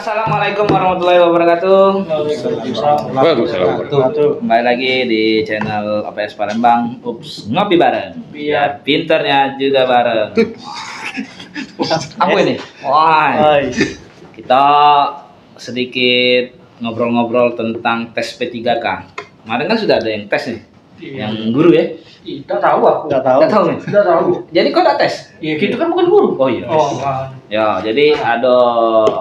Assalamualaikum warahmatullahi wabarakatuh. Waalaikumsalam. Kembali lagi di channel APS Palembang. Ups, ngopi bareng. Biar pinternya juga bareng. Apa ini? Wah, kita sedikit ngobrol-ngobrol tentang tes P3K. Kemarin kan sudah ada yang tes nih, yang guru ya. Tidak tahu aku. Tidak tahu nih. Tidak tahu. Jadi kok tak tes? Ya kita kan bukan guru. Oh iya. Oh, Ya, jadi ada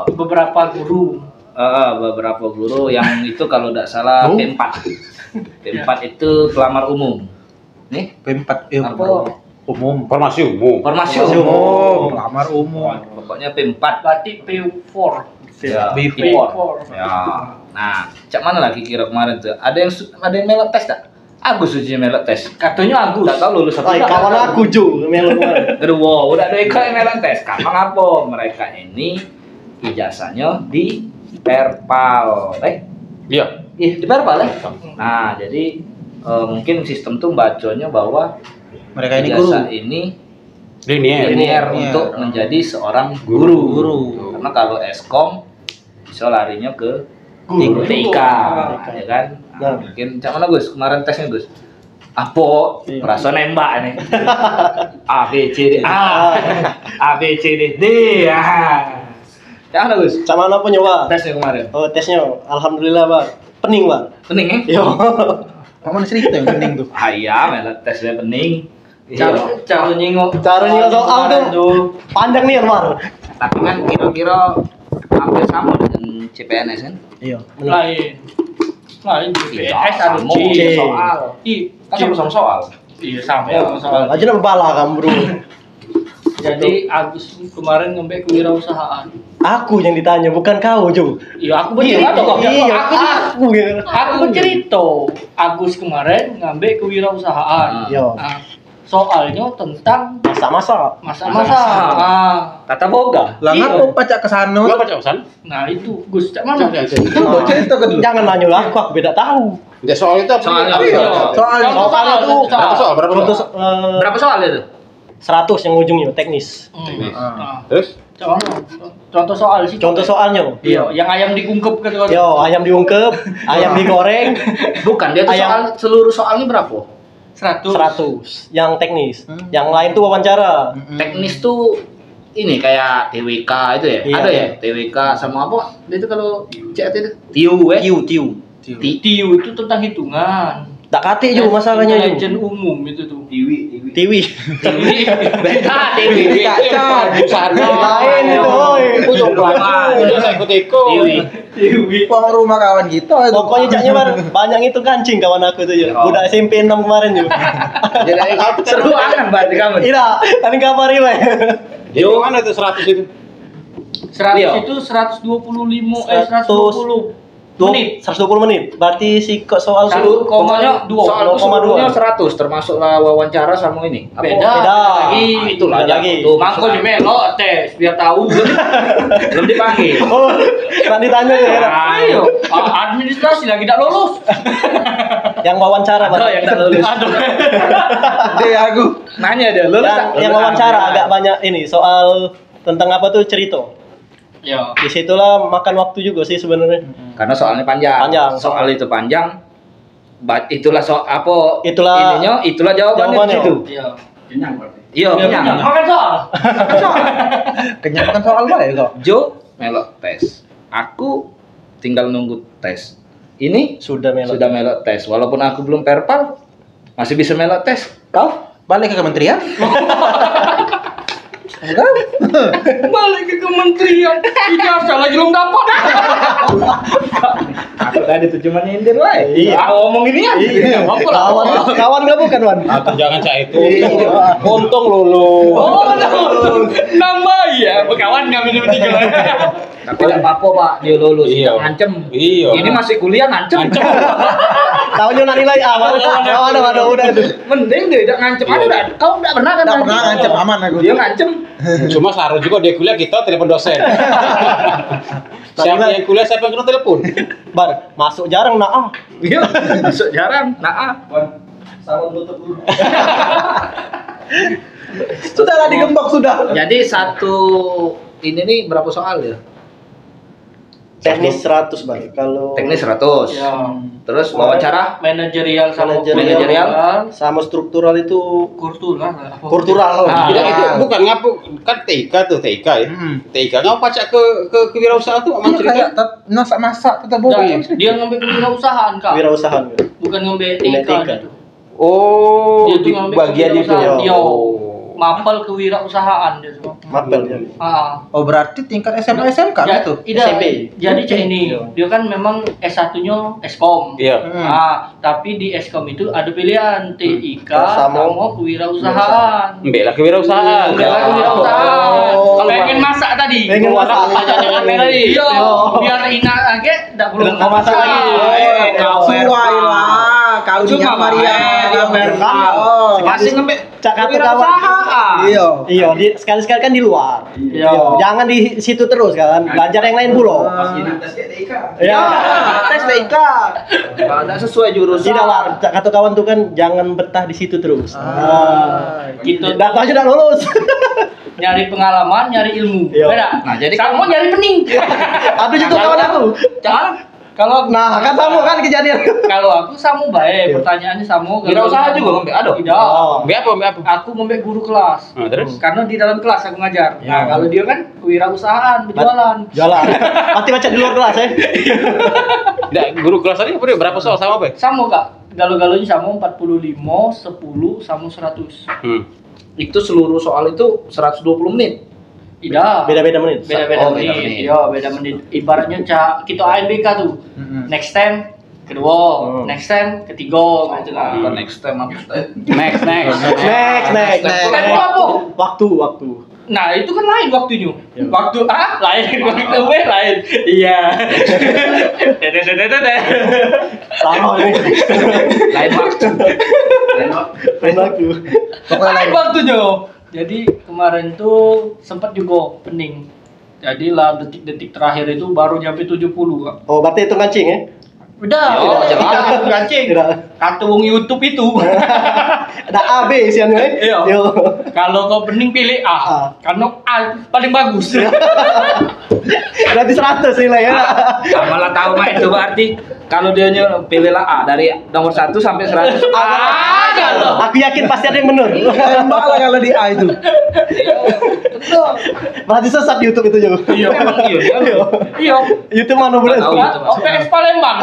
beberapa guru. beberapa guru yang itu kalau tidak salah P4. P4 itu pelamar umum. Nih, P4 apa? umum, formasi umum. Formasi umum. Pelamar umum. Pokoknya P4. Berarti P4. Ya, P4. Ya. Nah, cak mana lagi kira kemarin tuh? Ada yang melok tes tak? Agus uji melok tes. Katanya Agus. Tak tahu lulus apa. Kawan aku Jo melok kemarin. Aduh, wow, udah ada yang melok tes. Kapan apa? Mereka ini ijazahnya di Perpal. Iya. Di Perpal ya. Nah, jadi mungkin sistem tuh bacanya bahwa Mereka ini ijazah guru. ini Linier. linear untuk menjadi seorang guru. Karena kalau Eskom bisa larinya ke Guru. TK, ya kan? Nah, mungkin cak mana Gus? Kemarin tesnya Gus. Apa? Perasaan nembak nih. A B C D A B C D D. Cak mana Gus? Sama apa nyoba? Tesnya kemarin. Oh, tesnya alhamdulillah, Bang. Pening, Bang. Pening ya? Yo. Kamu cerita yang penting tuh. Ayam, tesnya pening. Cara nyingok. Caranya soal tuh panjang nih, Mar. Tapi kan kira-kira hampir sama dengan CPNS kan? Iya. Lain. Lain BPS ada Sama C. soal. Kan sama soal. Iya sama ya soal. Aja nak bala kamu, Bro. Jadi Agus kemarin ngambil kewirausahaan. Aku yang ditanya, bukan kau, Jo. Iya aku bercerita kok. Iya, Aku gitu. aku bercerita. Agus kemarin ngambil kewirausahaan. Yo. Nah, soalnya tentang Masa-masa. masa-masa. Tata boga. Lah Iya. ngapo pacak kesana? Gua baca pesan. Nah itu Gus, cak mana? Kamu cerita ke dulu. Jangan nanya lah, aku beda tahu. Ya soal itu apa? Soalnya Iya. Soalnya itu Berapa soal? Berapa untuk soal? Berapa soal itu? 100 yang ujungnya teknis. Nah, Terus? contoh soal sih. Contoh soalnya. Iya, yang ayam dikungkep kan. Yo, ayam diungkep, ayam digoreng, Bukan, dia tuh Ayam. soal seluruh soalnya berapa? 100. 100 yang teknis. Yang lain tuh wawancara. Teknis tuh ini kayak TWK itu ya? Iya. Ada ya? TWK sama apa? Itu kalau CAT itu? TIU ya? Tiu. TIU itu tentang hitungan. Tak kate juga masalahnya juga. Intelijen umum itu tuh. Tiwi. Beda TWI. Lain itu, oi. Ujung pelaku. Udah saya ikut-ikut. TWI. Rumah kawan kita itu. Pokoknya caknya banyak itu kancing kawan aku tuh ya. Oh. Udah SMP 6 kemarin juga. Jadi Seru akan berarti kamu. Iya, tadi kabar ini. Jadi mana itu 100 itu? 100 Iya. itu 125 120 menit. 120 menit. Berarti si kok soal Satu koma dua. Soal itu 0,2. seluruhnya 100 termasuklah wawancara sama ini. Apa? Beda. Lagi. Itulah Beda lagi. Tuh, Mangko maksudnya. di melok tes biar tahu. Belum dipanggil. Oh, nanti tanya ya. Ayo, administrasi lagi tidak lolos. Yang wawancara, Ada yang tak lulus. Deh aku. Nanya dia, lulus tak? Yang Lulus wawancara tak? agak banyak ini soal tentang apa tuh cerita. Ya. Disitulah makan waktu juga sih sebenarnya. Karena soalnya panjang. Panjang. Soal itu panjang. Itulah apa? Itulah itulah jawabannya jawabannya. itu. Iya. Iya, kenyang. Makan soal. Kenyang makan soal bae kok. Jo melok tes. Aku tinggal nunggu tes. Ini Sudah melok. sudah melok tes. Walaupun aku belum perpal, masih bisa melok tes. Kau? Balik ke kementerian. Balik ke kementerian. Ijazah lagi belum dapat. Aku tadi tuh cuma nyindir lah. Iya. Ngomong ini ya. Iya. Kawan nggak bukan, Wan? Atau jangan cak itu. Iya. Untung lulus. Oh, nambah ya. Kawan nggak minum tiga. Tapi tidak apa-apa Pak, dia lulus. Iya. Tidak ngancem. Iya. Ini masih kuliah ngancem. Tahunya nak nilai awal. Ada udah itu. Mending dia tidak ngancem. Ada enggak? Kau enggak pernah kan? Enggak pernah ngancem, aman aku. Dia ngancem. Cuma saru juga dia kuliah kita telepon dosen. Siapa yang kuliah siapa yang kena telepon? Bar, masuk jarang nak. Iya, masuk jarang. Nah, Salam tutup dulu. Sudah lah digembok sudah. jadi satu ini nih berapa soal ya? Teknis 100 Bang. Kalau Teknis 100. Ya. Terus wawancara Manajerial sama Manajerial. sama struktural itu kultural. kultural. Ah. Tidak itu bukan ngapu kan TIK tuh TIK ya. TIK ngapa pacak ke kewirausahaan tuh aman Iya, cerita. kayak masak-masak tetap boleh. Dia ngambil kewirausahaan, Kak. Wirausahaan. Bukan ngambil Ngambil etika etika. gitu. Oh, Dia tuh di ngambil bagian itu. kewirausahaan. Dia Oh. mapel kewirausahaan dia semua. Mapel jadi. Oh, berarti tingkat SMA SMK gitu. Tidak. Jadi cek ini, dia kan memang S1-nya Eskom. Iya. Tapi di Eskom itu ada pilihan TIK Sama sama kewirausahaan. Mbak lah kewirausahaan. Enggak kewirausahaan. Oh. Pengen masak tadi. Pengen masak. Jangan tadi. Iya, biar Ina aja enggak perlu Udah masak lagi. Sesuai lah. Kau Cuma dia Maria. Oh, masih ngambil cak kata kawan. kewirausahaan. Iya. Iya, sekali-sekali kan di luar. Iya. Jangan di situ terus kan. Belajar yang lain dulu. Iya. Tes TIK. Kalau enggak sesuai jurusan. Tidak lah, cak kata kawan tuh kan jangan betah di situ terus. Gitu. Datang aja udah lulus. Nyari pengalaman, nyari ilmu. Iya. Beda. Nah, jadi kamu nyari pening. Ada juga kawan aku. Jangan. Kalau Nah, kan sama kan kejadian. kalau aku sama baik, pertanyaannya sama. Wirausaha juga ngambil? Aduh. Tidak. Oh. Mbak apa? Aku ngambil guru kelas. Nah, terus? Karena di dalam kelas aku ngajar. Ya. Nah, kalau dia kan kewirausahaan, berjualan. Jalan. Pasti baca di luar kelas ya. Nggak, guru kelas tadi berapa soal sama apa? Sama, Kak. Galau-galaunya sama 45, 10 sama 100. Itu seluruh soal itu 120 menit. Tidak. Beda-beda menit. Beda-beda Oh, beda menit. menit. Iya, beda menit. Ibaratnya kita ANBK tuh. Next time kedua, next time ketiga gitu lah. Bukan next time apa? Next. Next. Kan apa? Waktu. Nah, itu kan lain waktunya. Waktu A lain, waktu B lain. Iya. Sama ini. Lain waktu. Lain waktu. Lain waktunya. Jadi kemarin tuh sempat juga pening. Jadi lah detik-detik terakhir itu baru nyampe 70, Kak. Oh, berarti itu kancing ya? Udah, Yo, jelas gancing. Tidak. Kata wong YouTube itu. Ada A, B isiannya ya? Iya. Yo. Kalau kau pening pilih A. Karena A paling bagus. Berarti 100 nilai ya. Malah tahu mah itu berarti kalau dia pilihlah A dari nomor 1 sampai 100. Ada loh. Aku yakin pasti ada yang benar. Tembak lah kalau di A itu. Betul. Berarti sesat YouTube itu juga. Iya, Emang iya. Iya. YouTube mana boleh? Tahu gitu, Mas. OPS Palembang.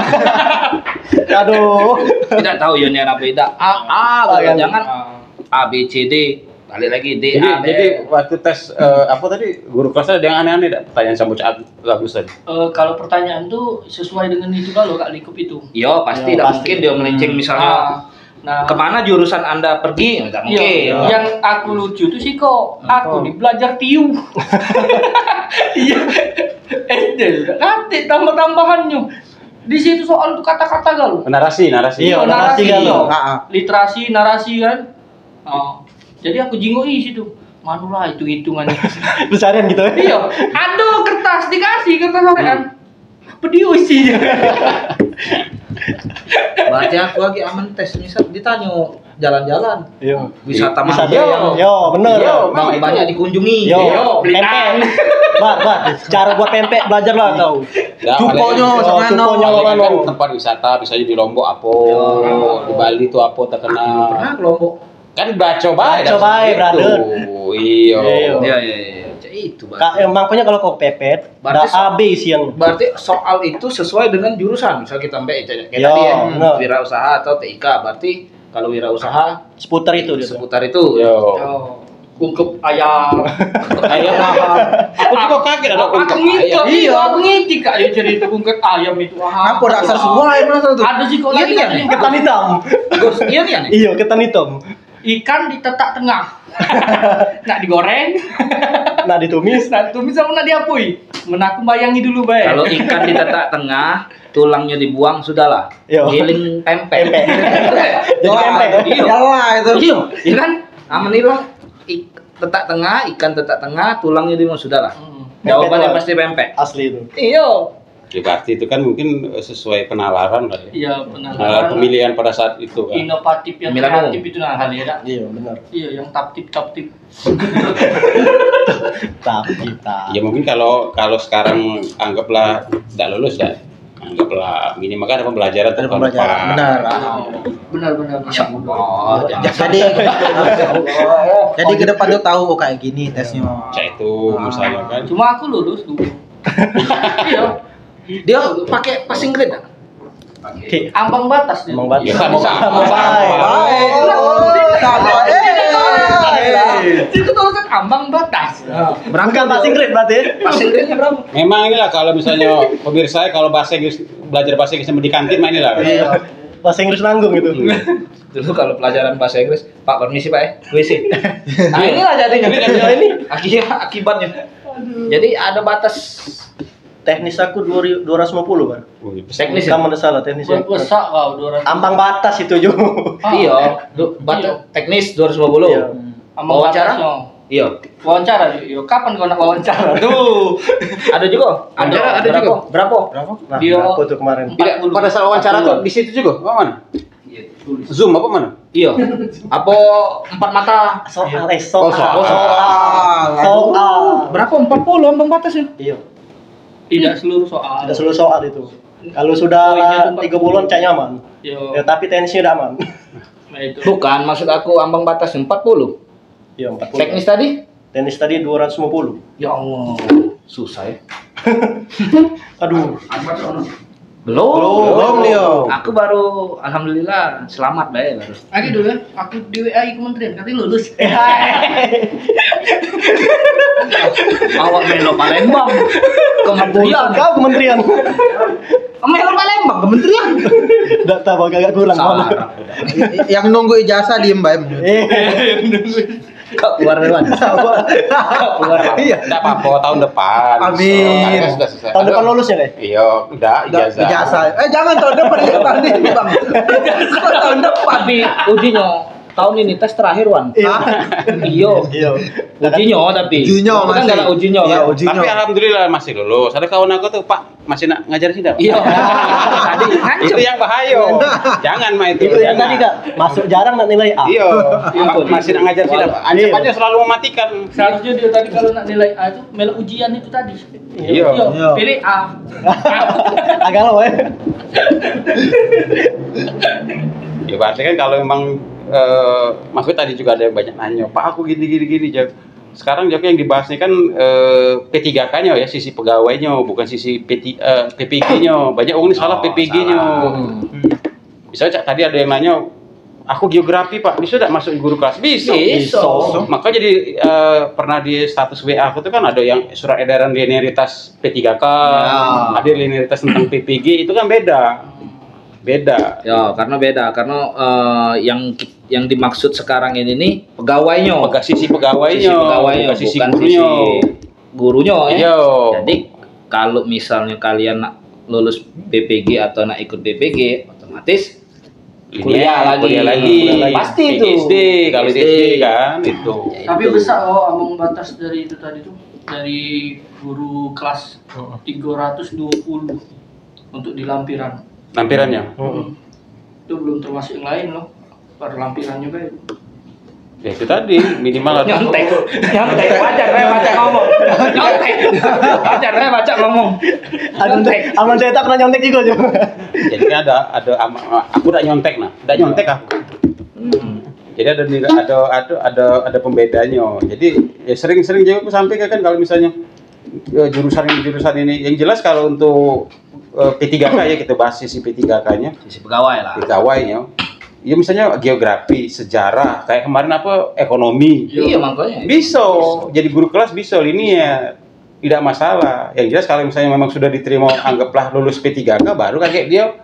Aduh. Tidak tahu ya ini apa beda. Jangan A B C D balik lagi D A B. Jadi waktu tes apa tadi guru kelas ada yang aneh-aneh enggak? Pertanyaan sama bocah bagus tadi. Kalau pertanyaan tuh sesuai dengan itu kalau Kak Lingkup itu. Iya pasti tidak mungkin dia melenceng misalnya. Nah, Kemana jurusan Anda pergi? Enggak mungkin. iya, yang aku lucu tuh sih kok aku di belajar tiu. Iya. SD udah nanti tambah-tambahannya. Di situ soal tuh kata-kata galau. Narasi. Iya, narasi galau. Literasi, narasi kan. Oh. Jadi aku jingoi situ. Manulah hitung-hitungannya. Besarian gitu ya? Iya. Aduh, kertas dikasih kertas kan. Pedio isinya. Berarti aku lagi aman tes misal ditanya jalan-jalan. Iya. Wisata Bisa mana yo, yang bener. banyak dikunjungi. Yo, beli pempek. Bar, cara buat pempek belajar lah kau. Cuponya sama cuponya Kan mana? tempat wisata bisa di Lombok apa, di Bali tuh apa terkenal. Pernah ke Lombok. Kan baca baik. Baca baik, brother. Iya. Iya. Itu Kak, makanya kalau kau pepet, ada Berarti A, B isian. Berarti soal itu sesuai dengan jurusan. Misal kita ambil kayak Yo, tadi ya, bener. wirausaha atau TIK. Berarti kalau wirausaha Seputar itu dia. seputar itu. Yo. Ungkep ayam. Ayam mahal. Aku juga kaget ada Aku ungkep ngikut, ayam. iya, aku ngikut Kak ya cerita ungkep ayam itu. Apa dasar semua air mana tuh? Ada sih kok lagi Iya, nih. Ketan hitam. Gus, iya nih aneh. Iya, ketan hitam. Ikan ditetak tengah. Nak digoreng, Nah, ditumis. nak tumis sama nak diapui. Menaku bayangi dulu baik. Kalau ikan ditetak tengah, tulangnya dibuang sudahlah. Yo. Giling pempek. Pempek. Jadi pempek. Iya. Yalah itu. Iya, iya kan? Aman itu tetak tengah, ikan tetak tengah, tulangnya dibuang sudahlah. Jawabannya Pempek, pasti pempek. Asli itu. Iya. Ya berarti itu kan mungkin sesuai penalaran kali ya. Iya, Penalaran benar. pemilihan pada saat itu kan. Inovatif yang Pemilihan kreatif itu nah kali ya. Dak? Iya benar. Iya, yang tap-tip. Tapi kita. Ya mungkin kalau sekarang anggaplah tidak lulus dah. Anggaplah minimal kan ada pembelajaran Ada tahun pembelajaran. depan. Benar. Benar. Oh, Jadi jadi ke depan tuh tahu kayak gini tesnya. Cek itu misalnya kan. Cuma aku lulus dulu. Iya. Dia pakai passing grade enggak? Ambang batas dia. Emang batas. Ya, sama. Itu tuh kan ambang batas. Berangkat passing grade berarti. Passing grade-nya berapa? Memang inilah kalau misalnya pemirsa kalau bahasa Inggris belajar bahasa Inggris di kantin mah inilah. Iya. Bahasa Inggris nanggung itu. Dulu kalau pelajaran bahasa Inggris, Pak permisi Pak ya, WC. Nah inilah jadinya ini akibatnya. Jadi ada batas Teknis aku 250 kan. teknis ya. Kamu ada salah teknisnya. Besak kau 200. Ambang batas itu juga. Iya, batas teknis 250. Iya. Ambang Wawancara? batasnya. Iya. Wawancara, yo kapan kau nak wawancara? Tuh. Ada juga. Ada berapa? juga. Berapa? Nah, Dia- aku tuh kemarin. Tidak, pada saat wawancara tuh di situ juga. Oh, mana? Zoom apa mana? Iya. Apa 4 mata? Soal Oh, soal. soal. Berapa? 40 ambang batasnya. Iya. Tidak seluruh soal. Ada seluruh soal itu. Kalau sudah Poinnya tuh 30-an cak nyaman. Yo. Ya, tapi teknisnya udah aman. Nah itu. Bukan, maksud aku ambang batas 40. Iya, 40. Teknis tadi? Teknis tadi 250. Ya Allah, susah ya. Aduh. Belum Leo. Aku baru alhamdulillah selamat bae baru. Lagi dulu ya, aku di WA kementerian katanya lulus. Awak melo Palembang. Kementerian. Kau kementerian. Melo Palembang kementerian. Data agak kurang. Salah. Yang nunggu ijazah diem bae. Kau keluar lewat. Kau keluar. Iya. Tidak apa-apa tahun depan. Amin. Sudah selesai. Tahun depan lulusnya deh. Iya, udah ijazah. Ijazah. Jangan tahun depan tahun ini bang. Tahun depan. Tapi ujinya tahun ini tes terakhir Wan. Iya. Iya. Ujinya tapi. Ujinya Itu kan masih. dalam ujinya. Iya, kan? ujinya. Tapi alhamdulillah masih lulus. Ada kawan aku tuh, Pak, masih nak ngajar sih enggak? Iya. Tadi Itu yang bahaya. Jangan mah itu. Itu yang jangan. tadi kak masuk jarang nak nilai A. Iya, Pak, masih nak ngajar sih enggak? Anjep aja selalu mematikan. Seharusnya dia tadi kalau nak nilai A itu melok ujian itu tadi. Iya. Iya. Pilih A. Agak loh ya. Ya berarti kan kalau memang maksudnya tadi juga ada yang banyak nanya, Pak aku gini Jab. Sekarang Jab yang dibahas ini kan P3K-nya ya, sisi pegawainya, bukan sisi PPG-nya. Banyak orang ini salah PPG-nya. Misalnya Cak, tadi ada yang nanya, aku geografi Pak, bisa tidak masuk guru kelas? Bisa. Maka jadi pernah di status WA aku tuh kan ada yang surat edaran linearitas P3K, ada linearitas tentang PPG, itu kan beda. Ya, karena beda. Karena yang dimaksud sekarang ini nih pegawainya. Sisi pegawainya, bukan sisi bukan gurunya. gurunya ya. Iya. Jadi kalau misalnya kalian nak lulus PPG atau nak ikut PPG, otomatis kuliah lagi. Pasti itu. SD, kalau di SD kan itu. Tapi besar ambang batas dari itu tadi tuh. Dari guru kelas 320 untuk di lampiran. Lampirannya. Itu belum termasuk yang lain loh. Baru lampiran juga itu. Ya itu tadi minimal ada. nyontek wajar baca ngomong. Wajar baca ngomong. Aman cetak pernah nyontek juga juga. Jadi kan aku udah nyontek aku. Jadi ada pembedanya. Jadi ya sering-sering juga aku sampaikan kan kalau misalnya jurusan ini yang jelas kalau untuk P3K ya kita bahas sisi P3K-nya. Sisi pegawai lah. Pegawainya. Ya misalnya geografi, sejarah, kayak kemarin apa ekonomi. Iya makanya. Bisa. Jadi guru kelas bisa linear. Tidak masalah. Yang jelas kalau misalnya memang sudah diterima anggaplah lulus P3K baru kayak dia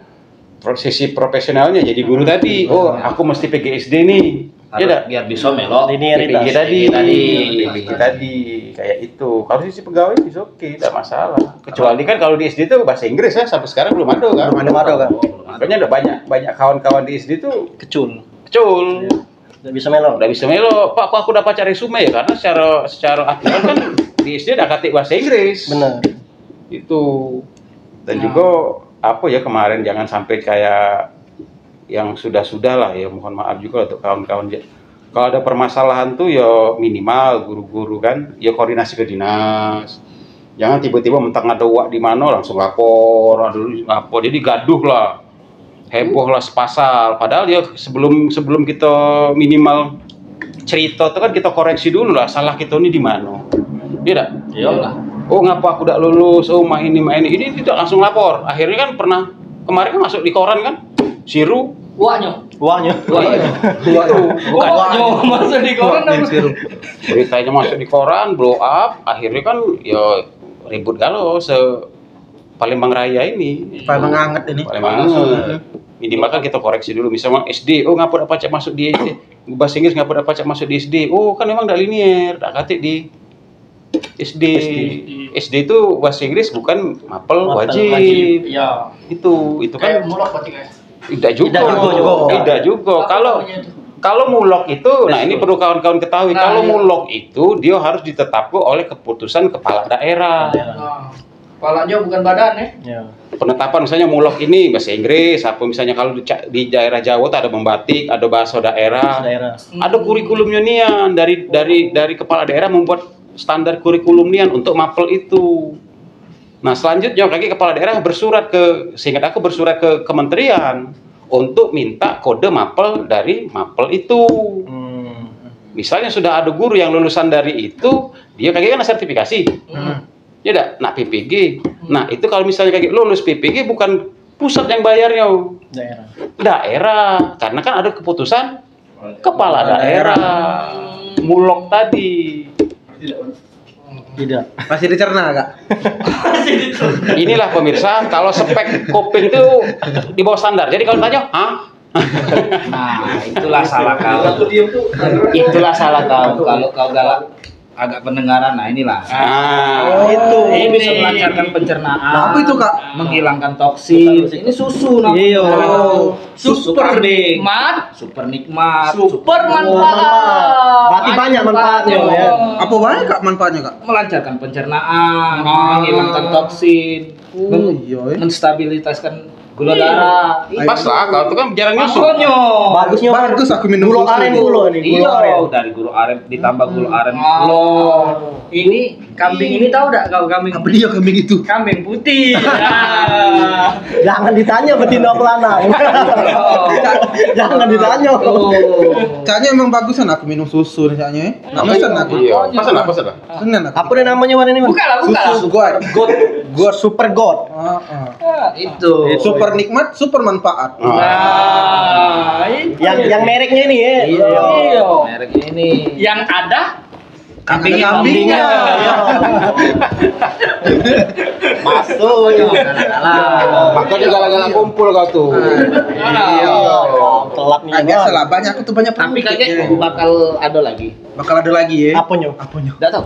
sisi profesionalnya jadi guru tadi. Oh, aku mesti PGSD nih. Ya Biar bisa melok. Linearitas. PPG tadi kayak itu. Kalau sisi pegawai bisa oke, tidak masalah. Kecuali kan kalau di SD itu bahasa Inggris ya sampai sekarang belum ada kan. Belum ada kan. Makanya ada banyak kawan-kawan di SD itu Kecul. Nggak bisa melo. udah bisa melo. Pak, kok aku udah baca resume ya karena secara aturan kan di SD ada ketik bahasa Inggris. Benar. Itu. Dan juga apa ya kemarin jangan sampai kayak yang sudah-sudah lah ya, mohon maaf juga untuk kawan-kawan. Kalau ada permasalahan tuh ya minimal guru-guru kan ya koordinasi ke dinas. Jangan tiba-tiba mentang ada uak di mana langsung lapor, lapor. Jadi gaduh lah, heboh lah sepasal. Padahal ya sebelum kita minimal cerita itu kan kita koreksi dulu lah salah kita ini di mana. Iya tak? Iyalah. Oh ngapa aku tidak lulus? Oh main ini tidak langsung lapor. Akhirnya kan pernah kemarin kan masuk di koran kan, Siru. Uaknya. Itu Uaknya masuk di koran apa? beritanya masuk di koran, blow up. Akhirnya kan ya ribut galau Palembang Raya ini. Palembang hangat ini. Palembang hangat. Minimal kan kita koreksi dulu. Misalnya SD, oh ngapa dapat pacak masuk di SD? Bahasa Inggris ngapa dapat pacak masuk di SD? Oh kan memang tidak linear, tak katik di SD. SD itu bahasa Inggris bukan mapel wajib. Iya. Itu kan Kayak mulak berarti guys. tidak juga. Tidak juga. Kalau mulok itu, nah ini perlu kawan-kawan ketahui. Kalau mulok itu dia harus ditetapkan oleh keputusan kepala daerah. Nah, kepalanya bukan badan ya. Penetapan misalnya mulok ini bahasa Inggris, apa misalnya kalau di daerah Jawa tuh ada membatik, ada bahasa daerah. Ada kurikulumnya nian dari kepala daerah membuat standar kurikulum nian untuk mapel itu. Nah selanjutnya lagi kepala daerah seingat aku bersurat ke kementerian untuk minta kode mapel dari mapel itu. Misalnya sudah ada guru yang lulusan dari itu, dia kayaknya kan sertifikasi. Ya enggak, nak PPG. Nah, itu kalau misalnya kayak lulus PPG bukan pusat yang bayarnya. Daerah. Karena kan ada keputusan kepala daerah. Mulok tadi. Tidak. Masih dicerna, Kak? Inilah pemirsa, kalau spek kuping itu di bawah standar. Jadi kalau tanya, "Hah?" Nah, itulah salah kau. Itulah salah kau. Kalau kau galak agak pendengaran, nah inilah. Ini bisa melancarkan pencernaan. Apa itu, Kak? Menghilangkan toksin. Ini susu namanya. Iya. Super Ding. nikmat. Super nikmat. Super manfaat. Berarti banyak manfaatnya ya. Apa banyak, Kak, manfaatnya, Kak? Melancarkan pencernaan, menghilangkan toksin, iya. menstabilitaskan gula darah. Pas lah, kalau itu kan jarang nyusu. Makanya. Bagusnya Bagus aku minum gula susu aren ini. dulu nih, gula aren. Iya, dari gula aren ditambah gula aren. Ini kambing ini tahu enggak kau kambing? Apa dia kambing itu? Kambing putih. Jangan ditanya betina apa lanang. Jangan ditanya. Caknya emang bagusan aku minum susu nih caknya. Nggak pesan aku. Iya. Pesan apa? Senang aku. Apa nih namanya warna ini? Buka lah. Susu God. God Super God. Itu. Super nikmat, super manfaat. Nah, itu. Yang mereknya ini ya. Iya. Merek ini. Yang ada Kambingnya. Masuk. Makanya galak-galak kumpul kau tuh. Iya. Telat nih. Agak salah banyak aku tuh banyak Tapi penyakit, kayaknya ya. bakal ada lagi. Bakal ada lagi ya. Apanya? Enggak tahu.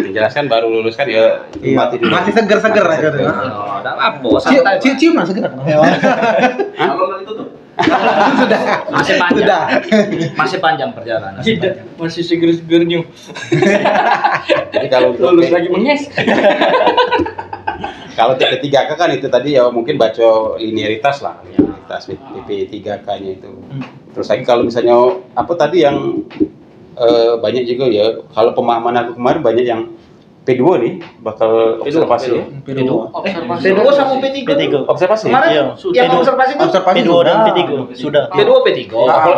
Menjelaskan baru lulus kan ya mati dulu. Masih seger-seger aja tuh. Oh, enggak apa, santai. Cium lah seger. Sudah. Masih panjang. Sudah. Masih panjang perjalanan. tidak masih seger-segernya. Jadi kalau untuk Lulus lagi menges. kalau TP3K kan itu tadi ya mungkin baca linearitas lah, linearitas PP3K-nya itu. Terus lagi kalau misalnya apa tadi yang banyak juga ya, kalau pemahaman aku kemarin banyak yang P2 nih bakal observasi ya. P2. P2 sama P3. Observasi. Kemarin Iya. yang observasi itu Observasi P2 dan P3 sudah. P2 P3.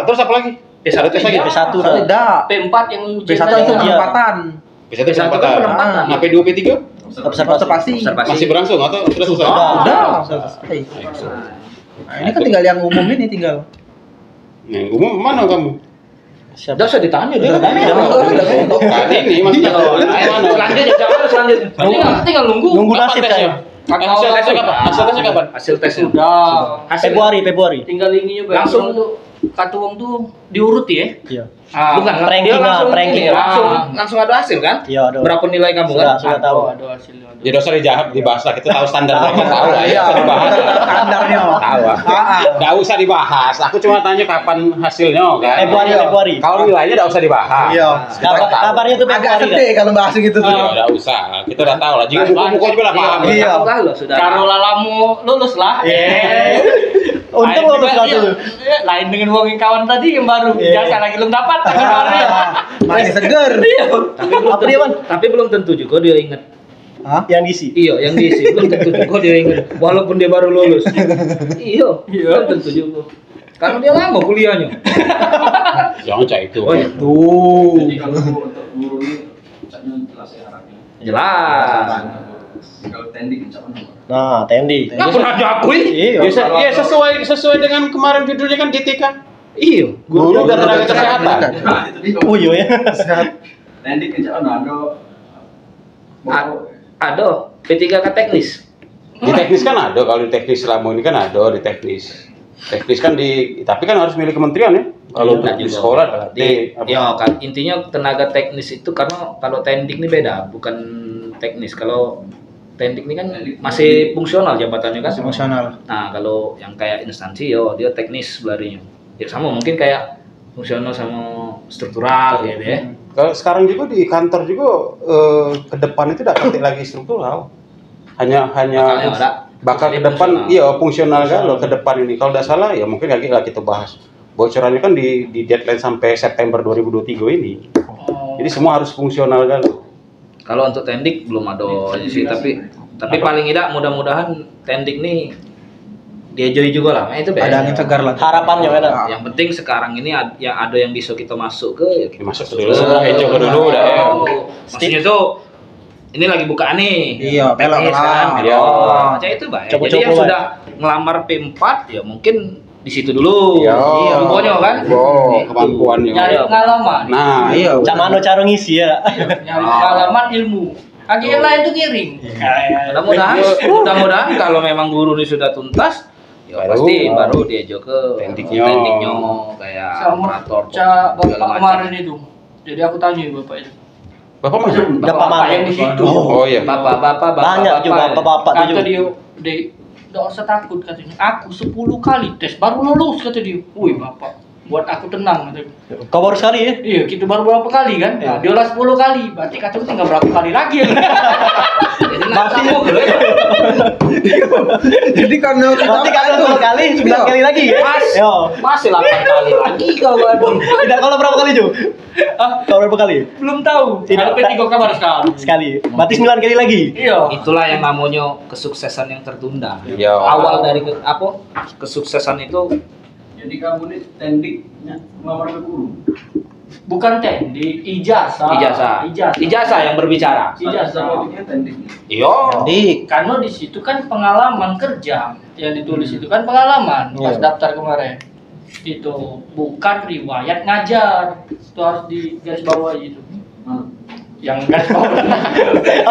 Terus apa lagi? Ada tes lagi? P1 dah. Sudah. P4 yang P1 itu Iya. penempatan. Bisa penempatan. penempatan. Nah P2 P3 Observasi. masih berlangsung atau sudah selesai? Udah. Selesai. Nah, ini kan tinggal yang umum ini tinggal. Yang umum mana kamu? Enggak usah ditanya dia. Kali ini maksudnya mana? Selanjutnya. tinggal nunggu. Nunggu Kapan nasib tesnya? saya. Hasil tesnya kapan? Hasil tesnya kapan? Hasil tesnya. Sudah. Hasil Februari. Tinggal ininya langsung kata wong tuh diurut ya. Iya. Bukan, Ranking dia lah, langsung ranking. langsung ada hasil kan? Iya, ada. Berapa nilai kamu kan? Sudah tahu. Ada hasilnya. Ya dosa dibahas lah, kita tahu standar mereka, tahu lah ya, usah dibahas lah. Standarnya. Tahu lah. Nggak usah dibahas, aku cuma tanya kapan hasilnya kan. Februari. Kalau nilainya nggak usah dibahas. Iya. Kabarnya tuh Agak Februari kan? sedih kalau bahas gitu tuh. Ya nggak usah, kita udah tahu lah. Jika buku-buku juga lah paham. Iya. Tahu loh, sudah. Kalau lalamu lulus lah. Untung lulus juga, satu. iya. Lain dengan wong yang kawan tadi yang baru. Iya. Jasa lagi belum dapat. Baru ya. Masih seger. Iya. Apa dia, Man? Tapi belum tentu juga dia ingat. Hah? Yang diisi. Iya, yang diisi belum tentu juga dia ingat. Walaupun dia baru lulus. Iya, belum tentu juga. Karena dia lama kuliahnya. Jangan cak itu. Oh, iya. Tuh. Jadi kalau untuk guru ini caknya jelas ya arahnya. Jelas. Kalau tending caknya. Nah, Tendi. Nggak pernah diakui. Iya. Ya sesuai dengan kemarin judulnya kan GTK. Iya. Guru dan tenaga kesehatan. Nah, itu dia. Oh iya ya. Tending caknya ada. Ada P3K teknis. Di teknis kan ada, kalau di teknis selama ini kan ada di teknis. Teknis kan tapi kan harus milih kementerian ya. Kalau untuk di sekolah berarti Ya kan intinya tenaga teknis itu karena kalau teknik ini beda, bukan teknis. Kalau teknik ini kan masih fungsional jabatannya kan. Emosional. Nah, kalau yang kayak instansi dia teknis belarinya. Ya sama mungkin kayak fungsional sama struktural gitu ya. Kalau sekarang juga di kantor juga ke depan itu tidak penting lagi struktural. Hanya bakal ke depan fungsional kan loh ke depan ini. Kalau tidak salah ya mungkin lagi kita bahas. Bocorannya kan di deadline sampai September 2023 ini. Jadi semua harus fungsional kan. Kalau untuk tendik belum ada sih, tapi paling tidak mudah-mudahan tendik nih diajari juga lah. Nah, itu beda. Ada angin segar lah. Harapannya mana? Yang penting sekarang ini yang ada yang bisa kita masuk ke ya kita Masuk dulu, hijau ke dulu udah ya. Maksudnya tuh ini lagi bukaan nih. Iya, pelok teknis lah. kan. Iya. Macam itu, Pak. Coba-coba, Jadi yang Pak. sudah ngelamar P4 ya mungkin di situ dulu. Iya. Pokoknya kan. Kemampuannya. Nyari pengalaman. Nah, Iya. Cak mano cara ngisi ya. Nyari pengalaman ilmu. Kaki yang lain tuh ngiring. Mudah-mudahan kalau memang guru ini sudah tuntas ya pasti baru diajak ke Tendiknya. kayak Sama operator Cak segala bapak macam. kemarin itu. Jadi aku tanya bapak itu. Bapak mana? Bapak mana? yang di situ. Oh iya. Bapak. Banyak juga bapak-bapak tuh Kata juga. dia, "Dek, nggak usah takut," katanya. "Aku 10 kali tes baru lulus," kata dia. "Wih, bapak, buat aku tenang," kata dia. Kau baru sekali ya? Iya, kita baru berapa kali kan? Nah, dia udah 10 kali. Berarti kata aku tinggal berapa kali lagi ya? Jadi nanti kamu Jadi kalau Berarti kalau 10 kali, 9 kali lagi ya? Yo. masih 8 kali lagi kau aduh. Tidak, kalau berapa kali Ju? Kau berapa kali? Belum tahu. Tidak. Ada P3 kabar sekali. Sekali. Berarti 9 kali lagi. Iya. Itulah yang namanya kesuksesan yang tertunda. Iya. Awal dari kesuksesan itu Jadi kamu nih tendingnya ngelamar ke guru. Bukan teknik, ijazah. ijazah yang berbicara. Ijazah dia tending. Iya. Karena di situ kan pengalaman kerja yang ditulis itu kan pengalaman pas Iya. daftar kemarin. Itu bukan riwayat ngajar. Itu harus di garis bawah itu. Mana? Yang garis bawah.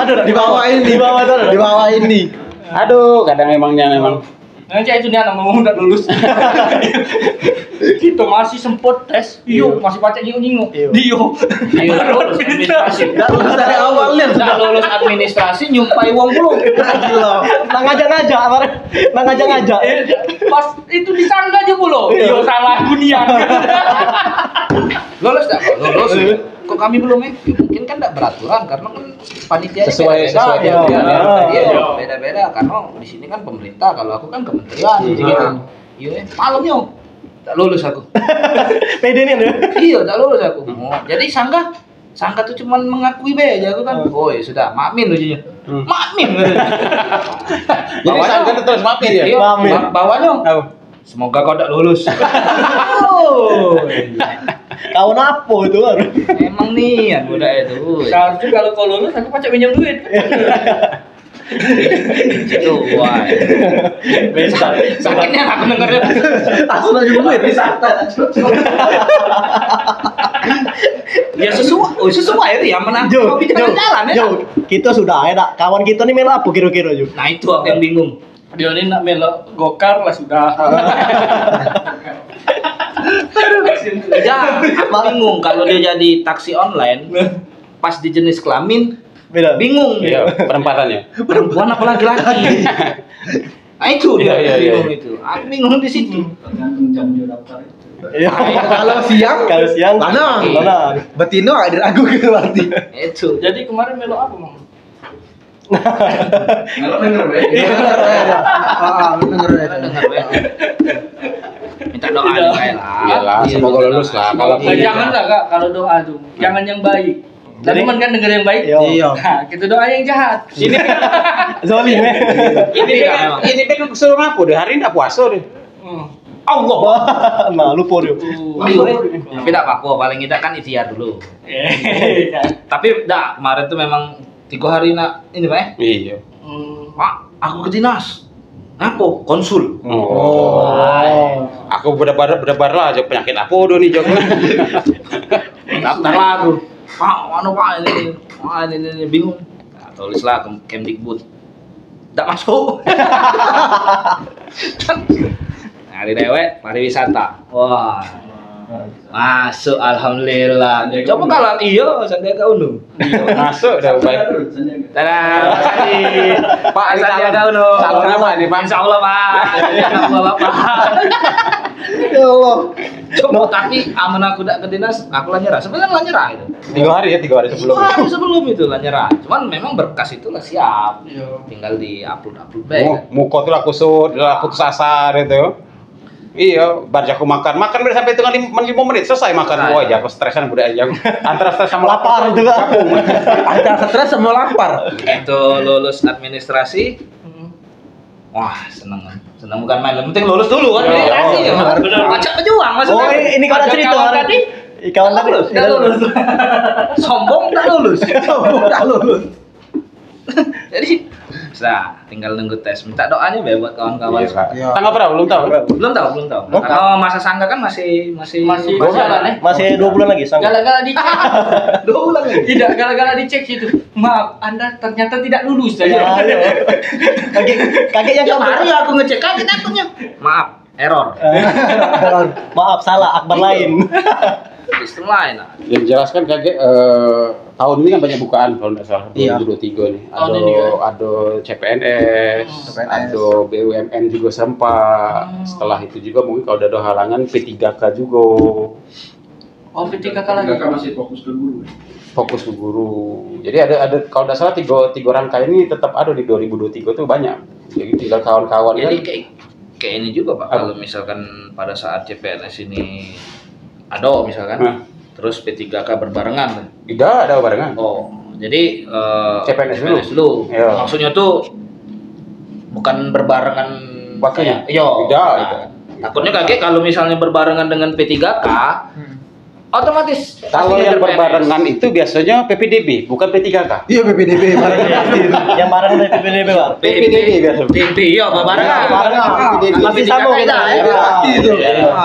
Aduh, di bawah ini, Di bawah tuh. di bawah ini. Aduh, kadang emangnya memang. Nanti itu nih anak ngomong udah lulus. Kita masih sempet tes. Iyo, masih baca nyingu-nyingu. Iyo. Dio. Iya, lulus administrasi. Nggak lulus dari awalnya. Nggak lulus administrasi nyumpai uang dulu. Gila. Nah ngajak-ngajak, nah ngajak-ngajak. Pas itu disangka aja pula. Iyo salah gunian. Lulus nggak? Lulus. Kok kami belum ya? Mungkin kan nggak beraturan karena kan panitia Sesuai iya. beda-beda karena di sini kan pemerintah, kalau aku kan kementerian Iya. gitu. Iya, malamnya tak lulus aku. Pede nih Anda. Iya, tak lulus aku. Jadi sangka tuh cuman mengakui be aja aku kan. Oh ya sudah, makmin ujungnya. Makmin. Jadi sangka terus maafin ya. Iya, Makmin. bawahnya. Semoga kau tak lulus. Oh. Kawan apa itu? Emang nih, budak itu. Seharusnya kalau kau lulus aku pacak pinjam duit. Itu wah. Bisa. Sakitnya aku dengernya. Langsung lagi duit. Ya sesuai itu yang menang. Jo, Kau bicara jalan ya. Jo, kita sudah ada. Kawan kita nih main apa kira-kira Jo? Nah itu aku yang bingung. Dia ini nak melok gokar lah sudah. Ya, aku bingung kalau dia jadi taksi online pas di jenis kelamin Beda. bingung. Iya, penempatannya. Perempuan apa laki-laki? Nah itu dia Iya, iya, bingung iya. itu. Aku bingung di situ. Tergantung jam dia daftar itu. Iya. Kalau siang Lanang. betina nggak diragukan berarti. Itu. Jadi kemarin melo apa, Mang? Kalau denger baik. Bener ya. Dengar ya. Minta doa kayak lah. Iyalah, semoga lulus lah. Kalau Jangan lah Kak, kalau doa tuh. Jangan yang baik. Jadi kan denger yang baik. Iya. Nah, kita doa yang jahat. ini Zolim ya. ini kan suruh ngapu deh. Hari ini puasa deh. Allah. Nah, lupa dia. Tapi tidak apa-apa, paling kita kan ikhtiar dulu. Tapi enggak, kemarin tuh memang 3 hari nak ini Pak. Iya. Pak, aku ke dinas. Ngapo? Konsul. Oh. Aku berdebar lah aja penyakit apa udah nih Jok. Daftar lah aku. Pak, mana Pak ini? Wah, ini bingung. Nah, tulislah ke Kemdikbud. Tidak masuk. Hari dewek pariwisata. Wah. Masuk alhamdulillah. Coba kalau iya Sandiaga Uno. Masuk dah baik. Dadah, makasih. Pak, ini Sandiaga calon. Uno. Calon apa ini, Pak? Insya Allah Pak. Bapak. Ya Allah. Coba tapi aman aku tidak ke dinas, aku lah nyerah. Sebenarnya lah nyerah itu. 3 hari ya, 3 hari sebelum. Hari sebelum itu lah nyerah. Cuman memang berkas itu lah siap. Tinggal di upload baik. Muka tuh aku sud, aku tuh sasar itu. Iya, barja aku makan udah sampai hitungan 5 menit selesai makan. Selesai. Wah, aku stresan udah aja. Antara stres sama Lapar itu kan. Antara stres sama lapar. Itu lulus administrasi. Wah, seneng bukan main. Yang penting lulus dulu kan. Ya, Administrasi ya. benar. Ajak pejuang Oh, maksudnya. ini kawan Ajak cerita kawan hari. tadi. Kawan tadi. Tidak lulus. Sombong tak lulus. Tak lulus. Jadi, nah, tinggal nunggu tes. Minta doanya ya buat kawan-kawan. Iya. Tanggal berapa? Belum tahu. Belum tahu. Karena masa sangka kan masih jalan, Masih 2 bulan lagi sang. Gara-gara dicek. 2 bulan lagi. Tidak, gara-gara dicek situ. Maaf, Anda ternyata tidak lulus Ya, tadi. ayo. Kaget yang Ya kamu. mari aku ngecek kaget akunnya. Maaf, error. Maaf, salah akbar lain. Sistem lain. Nah. Yang jelaskan kaget tahun ini kan banyak bukaan kalau nggak salah Iya. 2023 nih. Tahun ini kan? Ada CPNS, ada BUMN juga sempat. Setelah itu juga mungkin kalau ada halangan P3K juga. Oh, P3K lagi. Kakak masih fokus ke guru. Fokus ke guru. Jadi ada kalau nggak salah tiga rangkaian ini tetap ada di 2023 tuh banyak. Jadi tinggal kawan-kawan Jadi kan. kayak ini juga Pak, kalau misalkan pada saat CPNS ini ada misalkan, terus P3K berbarengan. Tidak ada barengan. Oh, jadi CPNS dulu. dulu. Iya. Maksudnya tuh bukan berbarengan Waktunya? Iya. Tidak, Nah, tidak. takutnya kaget kalau misalnya berbarengan dengan P3K, otomatis Kalau pastinya yang CPNS. berbarengan itu biasanya PPDB, bukan P3K. Iya PPDB pasti. Yang barang dari PPDB, Pak. PPDB biasa. PP, iya berbarengan. PPDB. Masih sama kita ya. Pasti itu.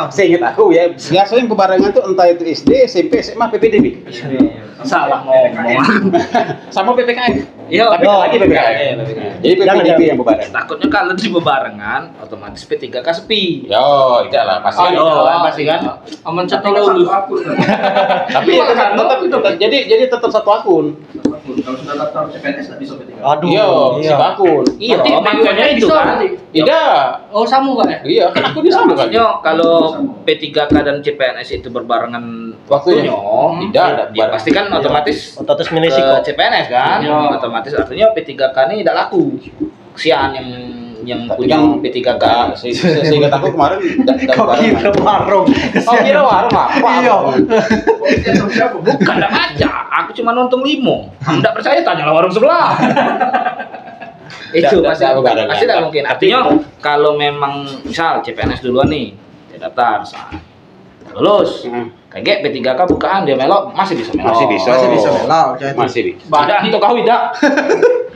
Seingat aku ya, biasanya berbarengan tuh entah itu SD, SMP, SMA, PPDB. Salah ngomong. Sama PPKN. Iya, Tapi lagi PPKN. Iya, PPKN. Jadi PPDB yang berbarengan. Takutnya kalau di bebarengan, otomatis P3K sepi. Yo, tidak lah, pasti. Pasti kan. Aman Tapi cetok kan satu lulus. akun kan. Tapi ya tetap jadi tetap satu akun. Satu akun. Kalau sudah daftar CPNS nggak bisa P3K. Aduh. Iya, satu akun. Iya, Berarti makanya BUMN itu bisa kan. berarti? Tidak. Oh, sama Pak ya? Iya, kan akunnya sama kan. Maksudnya kalau P3K dan CPNS itu berbarengan Waktunya? Tidak, ya pasti kan otomatis Otomatis ke milih kok. CPNS kan. Iya. Otomatis artinya P3K ini tidak laku. Kesian yang punya Yang P3K. Seingat aku kemarin Kok kira warung? Oh, kira warung apa? Iya. Siapa? Bukan enggak baca, aku cuma nonton limo. Kamu enggak percaya tanyalah warung sebelah. Itu Nggak, pasti nggak barengan. pasti tidak mungkin. Artinya kalau memang misal CPNS duluan nih, dia daftar, lulus. Kayak P3K bukaan dia melok masih bisa melok. Masih bisa. Masih bisa melok. jadi. Masih bisa. Badak itu kau tidak.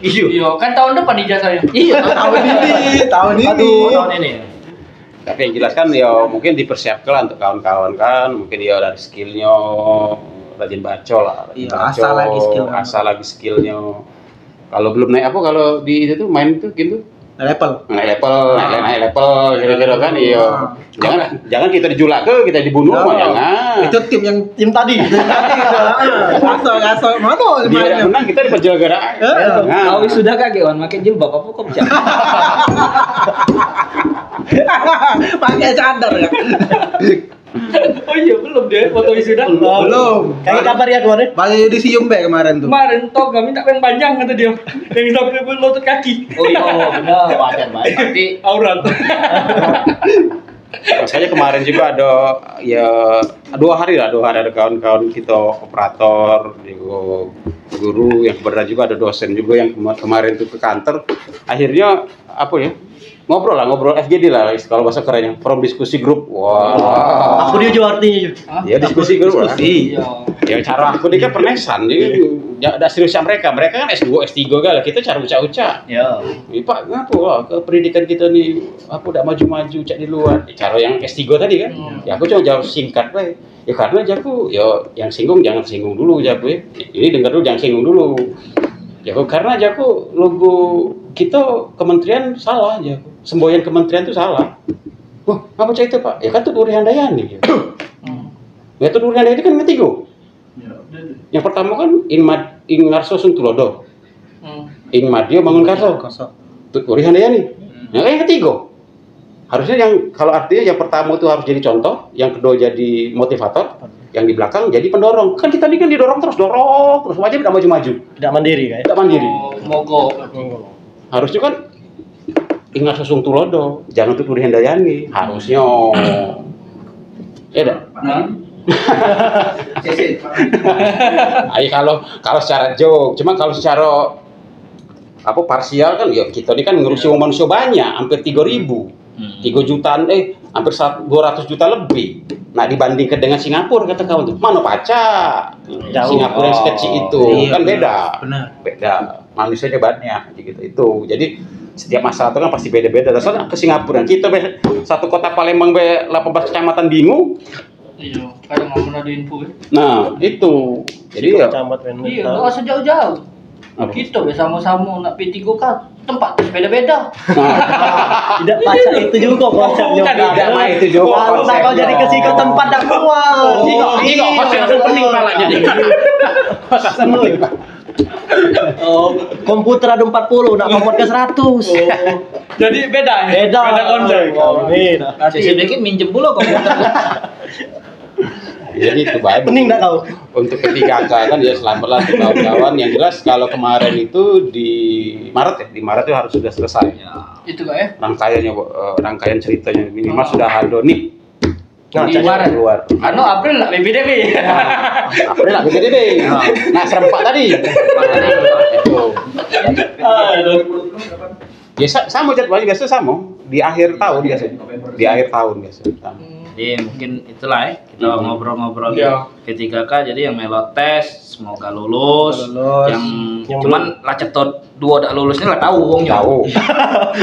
Iya. Iya, kan tahun depan ijazahnya. Iya, Tahun ini, tahun ini. tahun ini. Tapi yang jelas kan ya mungkin dipersiapkan lah untuk kawan-kawan kan, mungkin dia dari skillnya rajin baca lah. Rajin Iya, baca, asal lagi skill. asal lagi skillnya. Kalau belum naik apa kalau di itu tuh main tuh gitu Level. naik level kira-kira kan iya. Jangan kita dijulak kita dibunuh mah jangan. Itu tim yang Tim tadi. Gasol. Mana Dia yang menang kita diperjual gara. Kau sudah kaget wan makin jilbab apa kok bisa? pakai cadar ya. Oh iya belum deh foto wisuda. Belum. Kayak kabar ya kemarin. Banyak yudisium be kemarin tuh. Kemarin toh kami minta yang panjang kata dia. Yang sampai lutut kaki. Oh iya benar wajar banget. Berarti Aurat. Makanya kemarin juga ada ya 2 hari ada kawan-kawan kita operator, guru yang kebetulan juga ada dosen juga yang kemarin tuh ke kantor. Akhirnya apa ya? Ngobrol FGD lah kalau bahasa kerennya, forum diskusi grup. Wah. Aku dia juga artinya. Ya diskusi grup lah. Iya. Ya cara aku dia kan pernesan, jadi ada seriusnya mereka kan S2, S3 kan, kita cara ucap-ucap. ya. Pak, ngapa wah, ke pendidikan kita nih apa udah maju-maju cak di luar. Cara yang S3 tadi kan. Ya aku cuma jawab singkat bae. Ya karena jaku ya yang singgung jangan singgung dulu jaku. Ini dengar dulu jangan singgung dulu. Jaku karena jaku logo kita kementerian salah jaku. Semboyan kementerian itu salah. Wah, apa cak itu Pak? Ya kan tuh Uri Handayani. Ya tuh Uri Handayani kan ketiga. Yang pertama kan Ing Ngarso Suntulodo. Ing Madio Mangunkarso. Uri Handayani. Yang yang ketiga. Harusnya yang kalau artinya yang pertama itu harus jadi contoh, yang kedua jadi motivator, yang di belakang jadi pendorong. Kan kita ini kan didorong terus aja tidak maju-maju. Tidak mandiri kayak. Tidak mandiri. Mogok. Harusnya kan Ingat Sosung Tulodo, jangan tuh Uri Handayani. Harusnya. Ya dah. Ayo kalau secara joke, cuma kalau secara apa parsial kan ya kita ini kan ngurusi manusia banyak, hampir 3.000. 3 jutaan hampir 200 juta lebih. Nah dibandingkan dengan Singapura kata kawan tuh mana pacak Singapura yang sekecil itu kan beda. Beda manusianya banyak gitu itu. Jadi setiap masalah itu kan pasti beda-beda. Soalnya ke Singapura kita satu kota Palembang 18 kecamatan bingung. Iya, kadang nggak pernah ada info. Nah itu jadi ya. Iya, nggak usah jauh-jauh. Kita bersama-sama nak P3 kan tempat beda-beda. Tidak baca itu juga konsepnya. Tidak mah itu juga. Kalau kau jadi ke situ tempat dah keluar. Jika hotel penting malah jadi. Komputer ada 40, nak podcast 100. Jadi beda ya? Beda konsep. Beda. Saya bikin minjem pula komputer. Jadi itu baik. Pening tak kau? Untuk ketiga kan ya selamat lah kawan-kawan. Yang jelas kalau kemarin itu di Maret itu harus sudah selesai. Itu kak ya? Rangkaian ceritanya minimal sudah ada nih. Nah, Ini Maret keluar. Anu April lah BPDB. April lah BPDB. Nah serempak tadi. Biasa sama jadwalnya biasa sama di akhir tahun biasanya. Di akhir tahun biasanya. Jadi mungkin itulah ya kita ngobrol-ngobrol ketika jadi yang melot tes semoga lulus. Yang cuman lah cetot 2 tak lulusnya lah tahu wongnya. Tahu.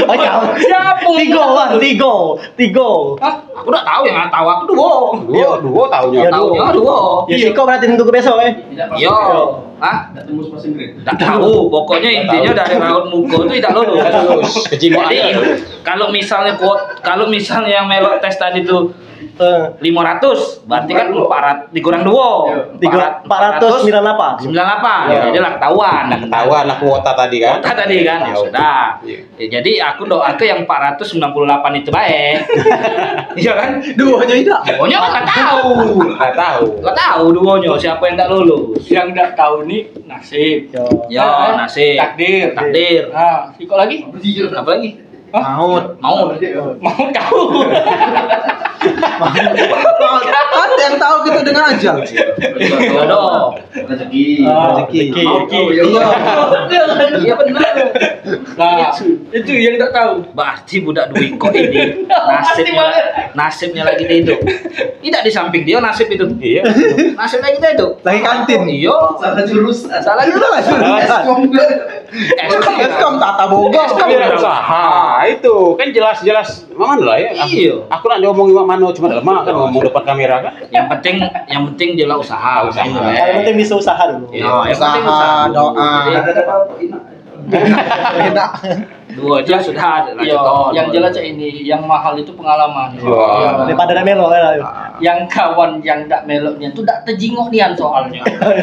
Oh jauh. Siapa? Tiga. Hah? Aku udah tahu yang tahu aku Dua tahunnya. Tahunya 2. Ya sih kau berarti tunggu besok Yo. Hah? Tidak tembus bahasa Inggris. Tak tahu. Pokoknya intinya dari raut muka itu tidak lulus. Kejiwaan. Jadi kalau misalnya yang melot tes tadi tuh 500 berarti kan 400 dikurang 2 498 98 jadi lah ketahuan lah kuota tadi kan ya sudah ya, jadi aku doa ke yang 498 itu baik iya kan duonya kan nggak tahu duonya siapa yang tak lulus Yang nggak tahu nih nasib. ya nasib takdir Nah, kok lagi? apa lagi Maut. mau tahu. Ada yang tahu kita dengan ajal. jodoh Rezeki. iya benar Nah, itu yang nggak tahu. berarti budak Dwiko ini nasibnya lagi hidup tidak di samping dia nasib itu iya nasibnya kita itu Lagi kantin. iya Salah jurusan. salah juga Eskom tata boga. usaha itu kan jelas mana lah ya Iya. aku nak ngomongin mana cuma dalam kan ngomong depan kamera kan yang penting dia lah usaha Yang penting bisa usaha dulu. yang penting Usaha, doa. Jadi, Beda. Dua aja sudah ada Iya, tahun. yang jelas Cak, ini yang mahal itu pengalaman. Wah. Iya. Daripada dah melo ya. Yang kawan yang tak meloknya tuh tak terjingok nian soalnya.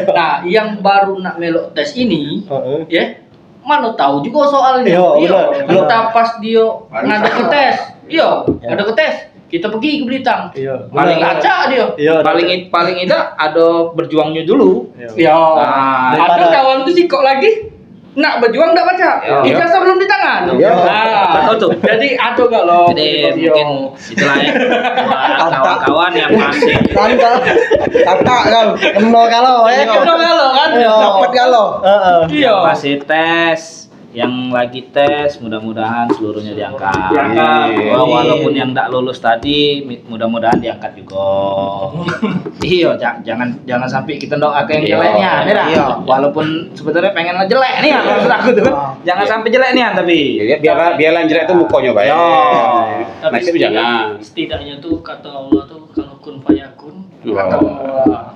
Nah, yang baru nak melok tes ini, Heeh. ya mana tahu juga soalnya. Iya, benar. Kita pas dia ngada ke tes, ngada ke tes, kita pergi ke Blitar. Iya. Paling Acak dia. Iya. paling itu ada berjuangnya dulu. Ya, Nah, ada daripada- kawan tuh sih kok lagi nak berjuang tak baca. Iya. Ijazah belum di tangan. Iya. Nah, Betul tuh. jadi ada kalau Jadi mungkin itulah ya buat kawan-kawan yang masih Tanta, kakak kau, kena kalau Kena kalau kan. dapat kalau. Iya. yang masih tes, yang lagi tes, mudah-mudahan seluruhnya diangkat. Diangkat. Walaupun yang tak lulus tadi, mudah-mudahan diangkat juga. Iya, jangan sampai kita doakan yang Iya. jeleknya, nih dah. Iya. Walaupun sebetulnya pengen jelek nih, maksud aku tuh. Jangan sampai jelek nih, tapi. Jadi biar jelek itu mukanya baik. Iya. Nah, itu jangan. Setidaknya tuh kata Allah tuh kalau kun fayakun, Wah.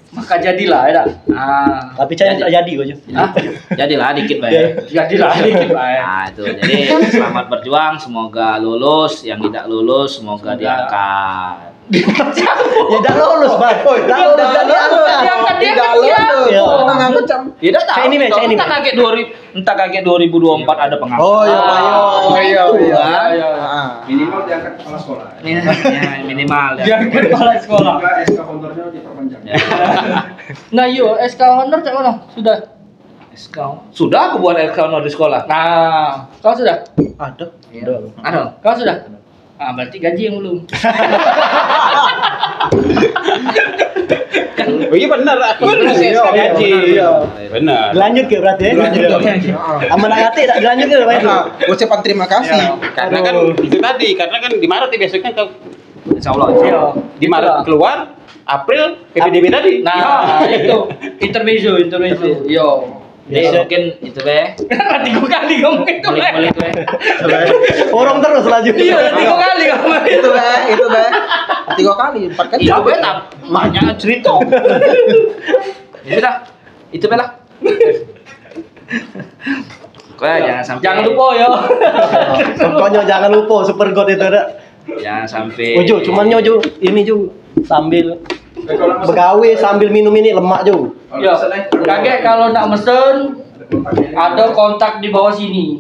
maka jadilah ya. Nah, Tapi saya tak jadi kok. Hah? Jadilah dikit baik. jadilah dikit baik. Nah itu jadi selamat berjuang, semoga lulus, yang tidak lulus semoga diangkat. Ya dah lulus, Bang. Dah lulus dah diangkat. Diangkat dia kan Iya. Tenang aku cam. Tidak tahu. Cek ini, Mek, cek ini, Entah Mek. kaget 2024 ada pengangkatan. Oh iya, iya, iya. Minimal diangkat kepala sekolah. Ya, minimal ya. Dia kepala sekolah. Juga SK kontornya diperpanjang. Nah, yo SK Honor cak mana? Sudah. SK. Sudah aku buat SK honor di sekolah. Nah, kau sudah? Ada. Ada. Kau sudah? Ah, berarti gaji yang belum. Oh iya benar, aku Benar, masih SK iya, gaji. iya. Benar. Dilanjut ke berarti ya? Lanjut ke. Aman ngati tak dilanjut ke Pak? Nah, ucapan terima kasih. Karena kan itu tadi, karena kan di Maret ya biasanya ke Insya Allah. Iya. di Maret keluar, April PPDB tadi. Nah, itu intermezzo. Yo. Jadi mungkin itu be. Tiga kali ngomong itu. Balik be. Orang terus lanjut. Iya, tiga kali ngomong itu. Itu be. 3 kali, 4 kali. Iya be, banyak cerita. Ya sudah, itu be lah. Jangan sampai. Jangan lupa ya. Pokoknya jangan lupa super god itu ada. Jangan sampai. Ojo, cuman nyojo ini ju sambil begawe sambil minum ini lemak ju. Yo, kakek kalau nak mesen ada kontak di bawah sini.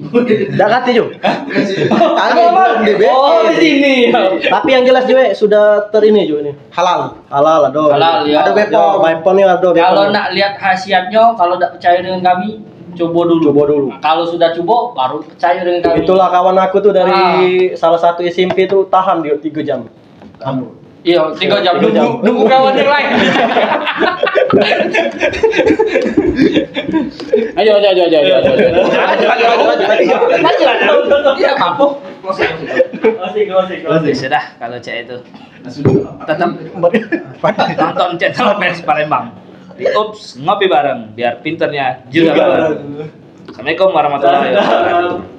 Dah kati ju. Kagak di Oh, di sini. Tapi yang jelas juga sudah terini ju ini. halal. Halal ada. Halal, ya. Ada Bepom, Bepom nih ada Bepom. Kalau nak lihat khasiatnya, kalau tak percaya dengan kami, coba dulu. Coba dulu. Kalau sudah coba, baru percaya dengan kami. Itulah kawan aku tuh dari salah satu SMP tuh tahan dia 3 jam. Iya, 3 jam 3 jam. nunggu kawan yang lain. Ayo. Iya, mampu. Masih. Sudah kalau cek itu. Tetap nonton channel Pers Palembang. Di Ups, ngopi bareng biar pinternya juga bareng. Assalamualaikum warahmatullahi wabarakatuh.